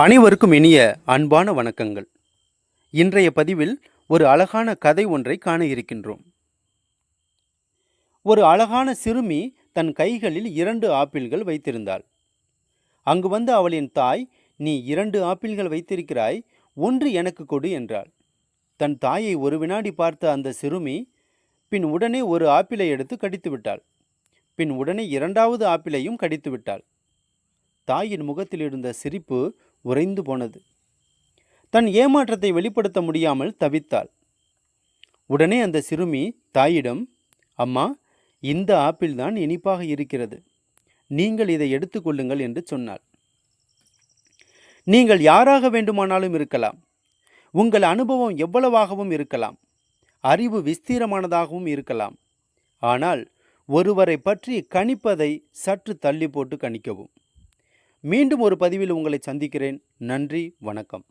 அனைவருக்கும் இனிய அன்பான வணக்கங்கள். இன்றைய பதிவில் ஒரு அழகான கதை ஒன்றை காண இருக்கின்றோம். ஒரு அழகான சிறுமி தன் கைகளில் 2 ஆப்பிள்கள் வைத்திருந்தாள். அங்கு வந்த அவளின் தாய், "நீ 2 ஆப்பிள்கள் வைத்திருக்கிறாய், ஒன்று எனக்கு கொடு" என்றாள். தன் தாயை ஒரு வினாடி பார்த்த அந்த சிறுமி பின் உடனே ஒரு ஆப்பிளை எடுத்து கடித்து விட்டாள். பின் உடனே 2வது ஆப்பிளையும் கடித்து விட்டாள். தாயின் முகத்தில் இருந்த சிரிப்பு உறைந்து போனது. தன் ஏமாற்றத்தை வெளிப்படுத்த முடியாமல் தவித்தாள். உடனே அந்த சிறுமி தாயிடம், "அம்மா, இந்த ஆப்பிள் தான் இனிப்பாக இருக்கிறது, நீங்கள் இதை எடுத்துக்கொள்ளுங்கள்" என்று சொன்னாள். நீங்கள் யாராக வேண்டுமானாலும் இருக்கலாம், உங்கள் அனுபவம் எவ்வளவாகவும் இருக்கலாம், அறிவு விஸ்தீரமானதாகவும் இருக்கலாம். ஆனால் ஒருவரை பற்றி கணிப்பதை சற்று தள்ளி போட்டு கணிக்கவும். மீண்டும் ஒரு பதிவில் உங்களை சந்திக்கிறேன். நன்றி, வணக்கம்.